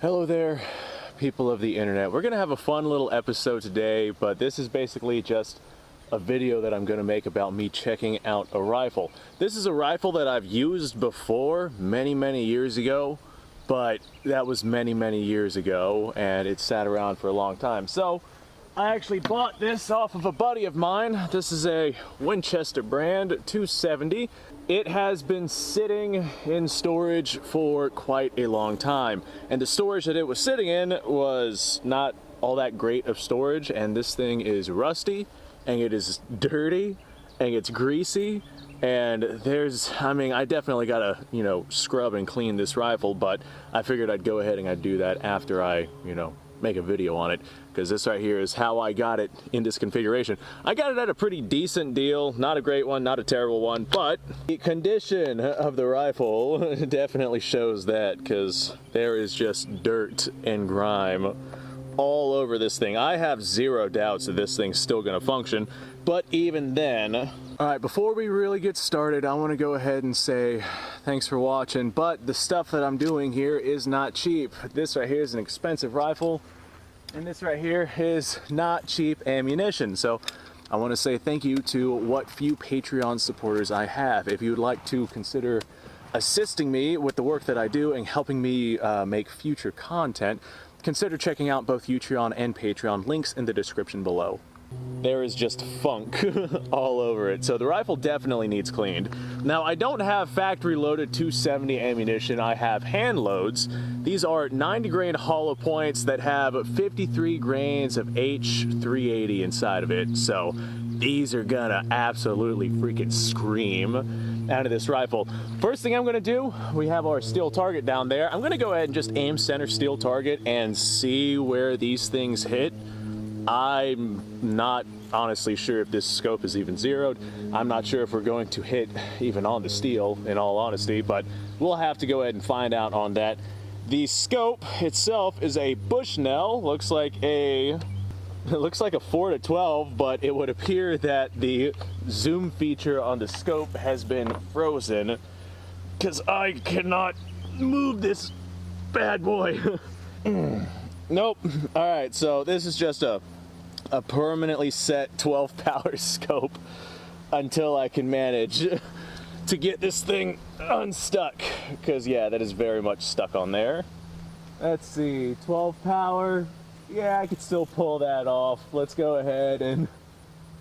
Hello there, people of the internet. We're gonna have a fun little episode today, but this is basically just a video that I'm gonna make about me checking out a rifle. This is a rifle that I've used before many years ago, but that was many years ago, and it sat around for a long time. So I actually bought this off of a buddy of mine. This is a Winchester brand 270. It has been sitting in storage for quite a long time, and the storage that it was sitting in was not all that great of storage, and this thing is rusty, and it is dirty, and it's greasy, and I definitely gotta, scrub and clean this rifle, but I figured I'd go ahead and I'd do that after I, make a video on it, because this right here is how I got it in this configuration. I got it at a pretty decent deal, not a great one, not a terrible one, but the condition of the rifle definitely shows that, because there is just dirt and grime all over this thing. I have zero doubts that this thing's still gonna function, but even then. All right, before we really get started, I wanna go ahead and say thanks for watching, but the stuff that I'm doing here is not cheap. This right here is an expensive rifle, and this right here is not cheap ammunition. So I wanna say thank you to what few Patreon supporters I have. If you would like to consider assisting me with the work that I do and helping me make future content, consider checking out both Utreon and Patreon, links in the description below. There is just funk all over it, so the rifle definitely needs cleaned. Now, I don't have factory loaded 270 ammunition, I have hand loads. These are 90 grain hollow points that have 53 grains of H380 inside of it, so these are gonna absolutely freaking scream out of this rifle. First thing I'm gonna do, we have our steel target down there. I'm gonna go ahead and just aim center steel target and see where these things hit. I'm not honestly sure if this scope is even zeroed. I'm not sure if we're going to hit even on the steel, in all honesty, but we'll have to go ahead and find out on that. The scope itself is a Bushnell, looks like a 4-12, but it would appear that the zoom feature on the scope has been frozen, because I cannot move this bad boy. Nope. All right, so this is just a permanently set 12 power scope until I can manage to get this thing unstuck, because yeah, that is very much stuck on there. Let's see, 12 power. Yeah, I could still pull that off. Let's go ahead and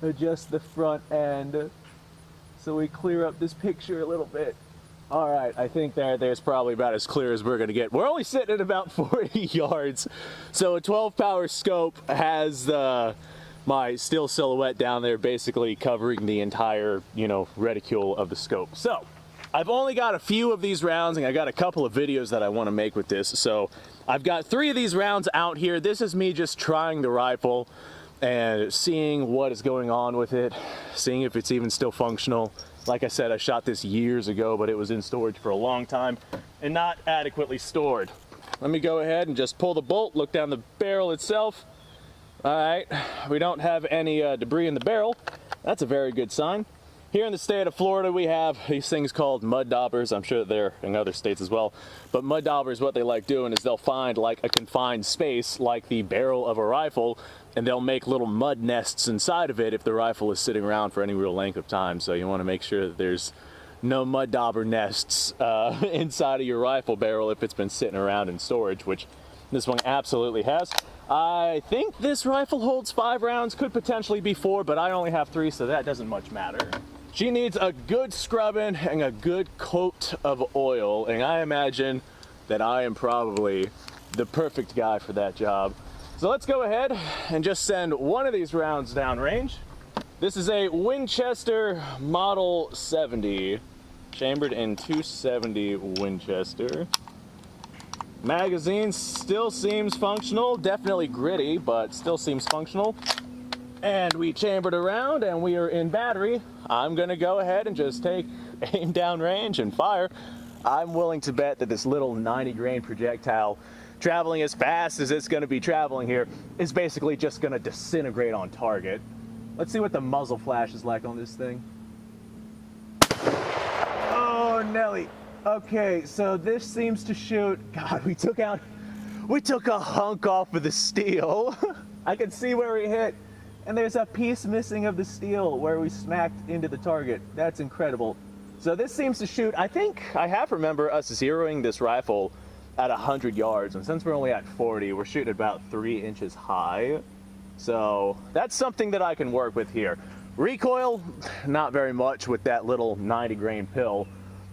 adjust the front end so we clear up this picture a little bit. All right, I think there's probably about as clear as we're gonna get. We're only sitting at about 40 yards. So a 12 power scope has my steel silhouette down there basically covering the entire, reticule of the scope. So I've only got a few of these rounds, and I got a couple of videos that I wanna make with this. So I've got 3 of these rounds out here. This is me just trying the rifle and seeing what is going on with it, seeing if it's even still functional. Like I said, I shot this years ago, but it was in storage for a long time and not adequately stored. Let me go ahead and just pull the bolt, look down the barrel itself. All right, we don't have any debris in the barrel. That's a very good sign. Here in the state of Florida, we have these things called mud daubers. I'm sure that they're in other states as well. But mud daubers, what they like doing is they'll find like a confined space, like the barrel of a rifle, and they'll make little mud nests inside of it if the rifle is sitting around for any real length of time. So you want to make sure that there's no mud dauber nests inside of your rifle barrel if it's been sitting around in storage, which this one absolutely has. I think this rifle holds 5 rounds, could potentially be 4, but I only have 3, so that doesn't much matter. She needs a good scrubbing and a good coat of oil, and I imagine that I am probably the perfect guy for that job. So let's go ahead and just send one of these rounds downrange. This is a Winchester Model 70, chambered in 270 Winchester. Magazine still seems functional, definitely gritty, but still seems functional. And we chambered around and we are in battery. I'm gonna go ahead and just aim down range and fire. I'm willing to bet that this little 90 grain projectile, traveling as fast as it's gonna be traveling here, is basically just gonna disintegrate on target. Let's see what the muzzle flash is like on this thing. Oh, Nelly. Okay, so this seems to shoot, God, we took out We took a hunk off of the steel. I can see where we hit, and there's a piece missing of the steel where we smacked into the target. That's incredible. So this seems to shoot, I think I have remember us zeroing this rifle at 100 yards, and since we're only at 40, we're shooting about 3 inches high. So that's something that I can work with here. Recoil, not very much with that little 90 grain pill,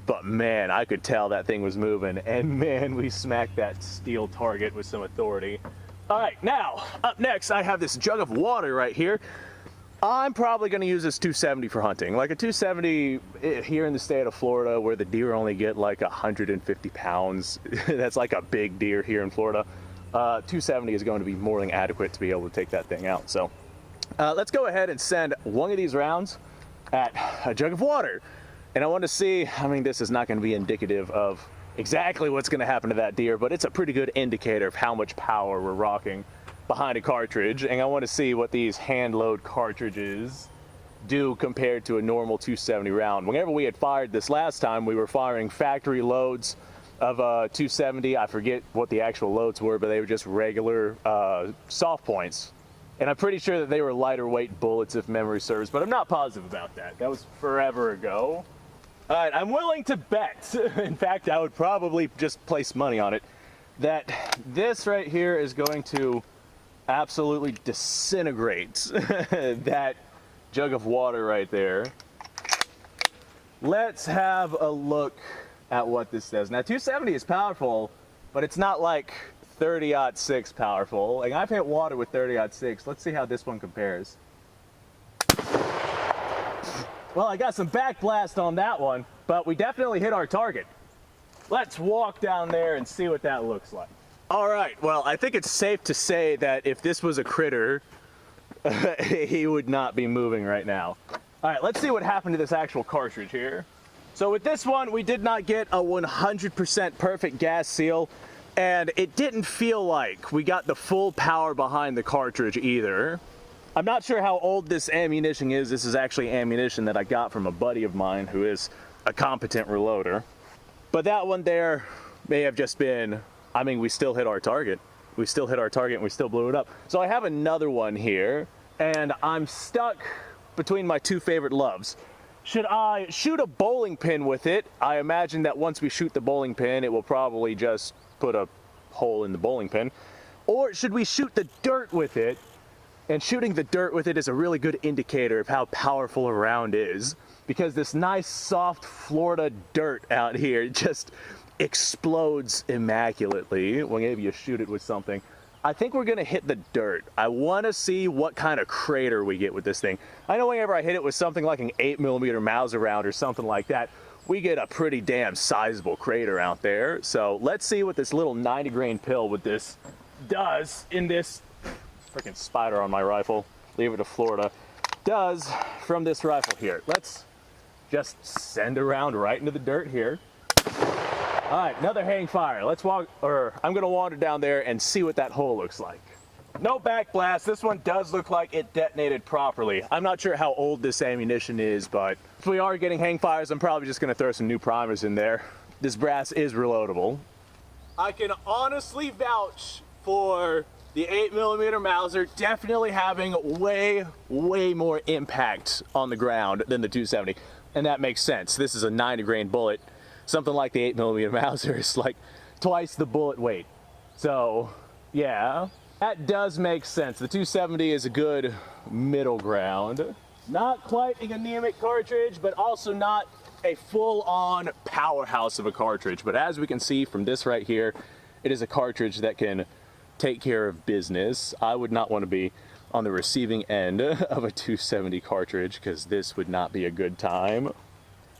but man, I could tell that thing was moving, and man, we smacked that steel target with some authority. All right, now, up next, I have this jug of water right here. I'm probably gonna use this 270 for hunting. Like a 270 here in the state of Florida, where the deer only get like 150 pounds. That's like a big deer here in Florida. 270 is going to be more than adequate to be able to take that thing out. So let's go ahead and send one of these rounds at a jug of water. And I want to see, I mean, this is not going to be indicative of exactly what's going to happen to that deer, but it's a pretty good indicator of how much power we're rocking behind a cartridge. And I want to see what these hand load cartridges do compared to a normal 270 round. Whenever we had fired this last time, we were firing factory loads of 270. I forget what the actual loads were, but they were just regular soft points. And I'm pretty sure that they were lighter weight bullets if memory serves, but I'm not positive about that. That was forever ago. All right, I'm willing to bet, in fact, I would probably just place money on it, that this right here is going to absolutely disintegrate that jug of water right there. Let's have a look at what this says. Now, 270 is powerful, but it's not like 30-06 powerful. Like, I've hit water with 30-06. Let's see how this one compares. Well, I got some backblast on that one, but we definitely hit our target. Let's walk down there and see what that looks like. All right, well, I think it's safe to say that if this was a critter, he would not be moving right now. All right, let's see what happened to this actual cartridge here. So with this one, we did not get a 100% perfect gas seal, and it didn't feel like we got the full power behind the cartridge either. I'm not sure how old this ammunition is. This is actually ammunition that I got from a buddy of mine who is a competent reloader. But that one there may have just been, I mean, we still hit our target. We still hit our target and we still blew it up. So I have another one here, and I'm stuck between my two favorite loves. Should I shoot a bowling pin with it? I imagine that once we shoot the bowling pin, it will probably just put a hole in the bowling pin. Or should we shoot the dirt with it? And shooting the dirt with it is a really good indicator of how powerful a round is, because this nice soft Florida dirt out here just explodes immaculately whenever you shoot it with something. I think we're gonna hit the dirt. I wanna see what kind of crater we get with this thing. I know whenever I hit it with something like an 8mm Mauser round or something like that, we get a pretty damn sizable crater out there. So let's see what this little 90 grain pill with this does in this freaking spider on my rifle, leave it to Florida, does from this rifle here. Let's just send a round right into the dirt here. All right, another hang fire. Let's walk, or I'm gonna wander down there and see what that hole looks like. No backblast. This one does look like it detonated properly. I'm not sure how old this ammunition is, but if we are getting hang fires, I'm probably just gonna throw some new primers in there. This brass is reloadable. I can honestly vouch for the 8mm Mauser definitely having way more impact on the ground than the 270. And that makes sense. This is a 90 grain bullet. Something like the 8mm Mauser is like twice the bullet weight. So, yeah, that does make sense. The 270 is a good middle ground. Not quite an anemic cartridge, but also not a full-on powerhouse of a cartridge. But as we can see from this right here, it is a cartridge that can take care of business. I would not want to be on the receiving end of a 270 cartridge, because this would not be a good time.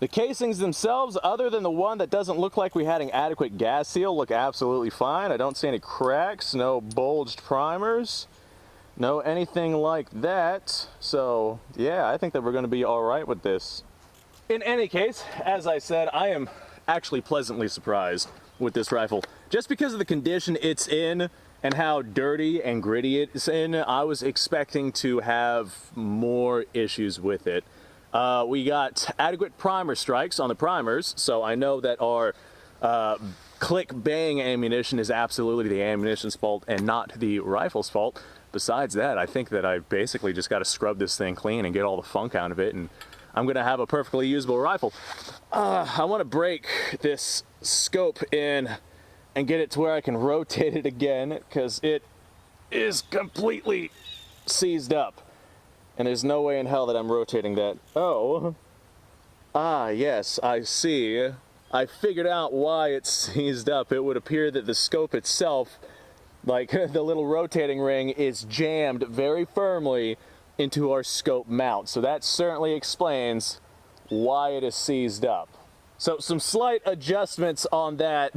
The casings themselves, other than the one that doesn't look like we had an adequate gas seal, look absolutely fine. I don't see any cracks, no bulged primers, no anything like that. So yeah, I think that we're going to be all right with this. In any case, as I said, I am actually pleasantly surprised with this rifle. Just because of the condition it's in and how dirty and gritty it's in, I was expecting to have more issues with it. We got adequate primer strikes on the primers, so I know that our click bang ammunition is absolutely the ammunition's fault and not the rifle's fault. Besides that, I think that I basically just got to scrub this thing clean and get all the funk out of it, and I'm going to have a perfectly usable rifle. I want to break this scope in and get it to where I can rotate it again, because it is completely seized up. And there's no way in hell that I'm rotating that. Oh. Ah, yes, I see. I figured out why it's seized up. It would appear that the scope itself, like the little rotating ring, is jammed very firmly into our scope mount. So that certainly explains why it is seized up. So some slight adjustments on that.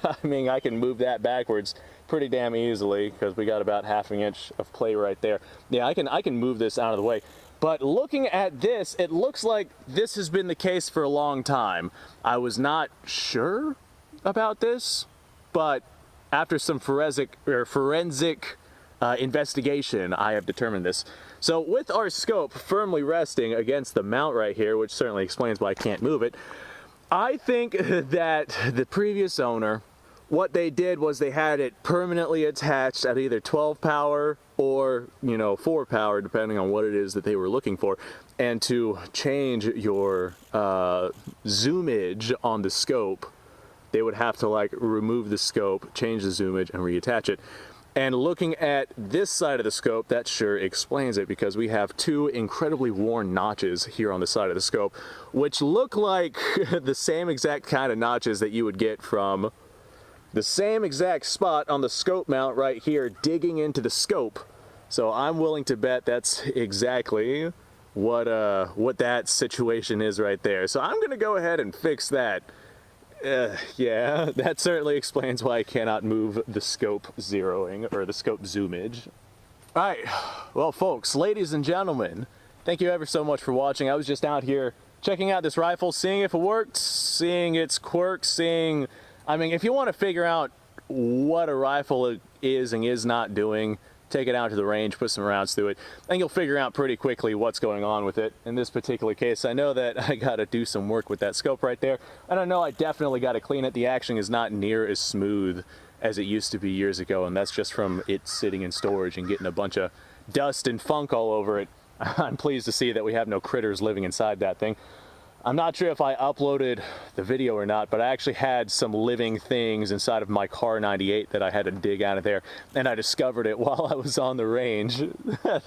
I mean, I can move that backwards pretty damn easily because we got about ½ an inch of play right there. Yeah, I can move this out of the way. But looking at this, it looks like this has been the case for a long time. I was not sure about this, but after some forensic investigation, I have determined this. So with our scope firmly resting against the mount right here, which certainly explains why I can't move it, I think that the previous owner, what they did was they had it permanently attached at either 12 power or, 4 power, depending on what it is that they were looking for. And to change your zoomage on the scope, they would have to like remove the scope, change the zoomage, and reattach it. And looking at this side of the scope, that sure explains it, because we have two incredibly worn notches here on the side of the scope, which look like the same exact kind of notches that you would get from the same exact spot on the scope mount right here, digging into the scope. So I'm willing to bet that's exactly what that situation is right there. So I'm gonna go ahead and fix that. Yeah, that certainly explains why I cannot move the scope zeroing, or the scope zoomage. Alright, well folks, ladies and gentlemen, thank you ever so much for watching. I was just out here checking out this rifle, seeing if it worked, seeing its quirks, I mean, if you want to figure out what a rifle is and is not doing, take it out to the range, put some rounds through it, and you'll figure out pretty quickly what's going on with it. In this particular case, I know that I got to do some work with that scope right there, and I know I definitely got to clean it. The action is not near as smooth as it used to be years ago, and that's just from it sitting in storage and getting a bunch of dust and funk all over it. I'm pleased to see that we have no critters living inside that thing. I'm not sure if I uploaded the video or not, but I actually had some living things inside of my car 98 that I had to dig out of there, and I discovered it while I was on the range.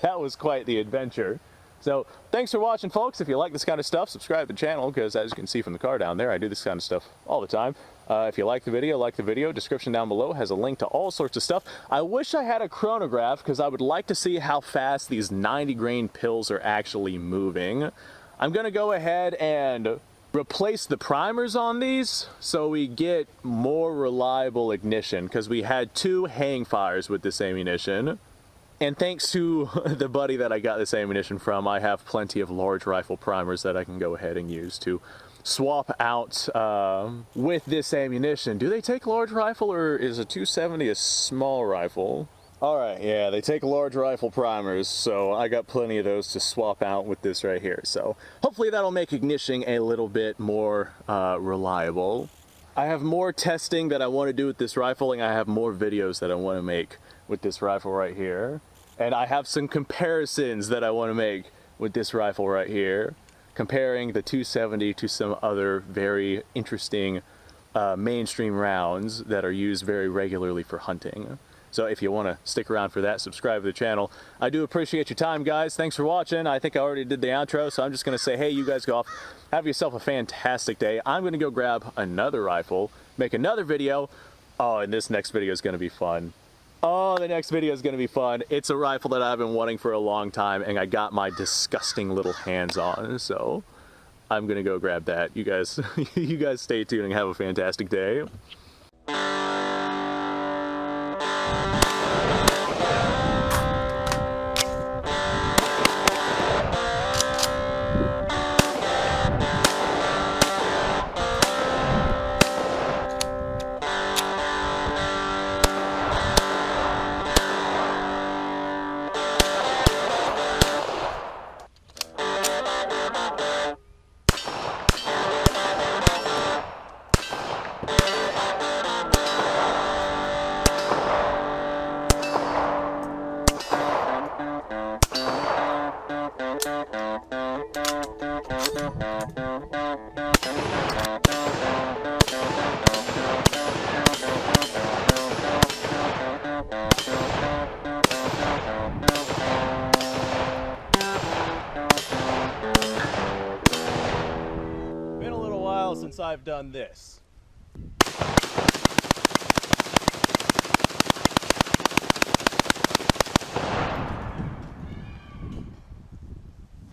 That was quite the adventure. So thanks for watching, folks. If you like this kind of stuff, subscribe to the channel, because as you can see from the car down there, I do this kind of stuff all the time. If you like the video. Description down below has a link to all sorts of stuff. I wish I had a chronograph, because I would like to see how fast these 90 grain pills are actually moving. I'm going to go ahead and replace the primers on these so we get more reliable ignition, because we had 2 hang fires with this ammunition. And thanks to the buddy that I got this ammunition from, I have plenty of large rifle primers that I can go ahead and use to swap out with this ammunition. Do they take large rifle, or is a 270 a small rifle? Alright, yeah, they take large rifle primers, so I got plenty of those to swap out with this right here. So hopefully that'll make ignition a little bit more reliable. I have more testing that I want to do with this rifle, and I have more videos that I want to make with this rifle right here. And I have some comparisons that I want to make with this rifle right here, comparing the 270 to some other very interesting mainstream rounds that are used very regularly for hunting. So if you want to stick around for that, subscribe to the channel. I do appreciate your time, guys. Thanks for watching. I think I already did the outro, so I'm just going to say, hey, you guys go off. Have yourself a fantastic day. I'm going to go grab another rifle, make another video. Oh, and this next video is going to be fun. Oh, the next video is going to be fun. It's a rifle that I've been wanting for a long time, and I got my disgusting little hands on, so I'm going to go grab that. You guys, you guys stay tuned and have a fantastic day. I've done this.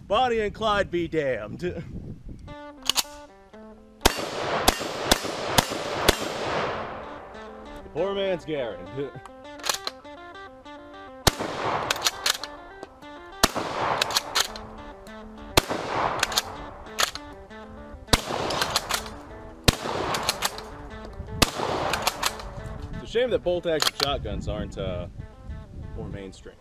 Bonnie and Clyde be damned. Poor man's Garen. It's a shame that bolt-action shotguns aren't more mainstream.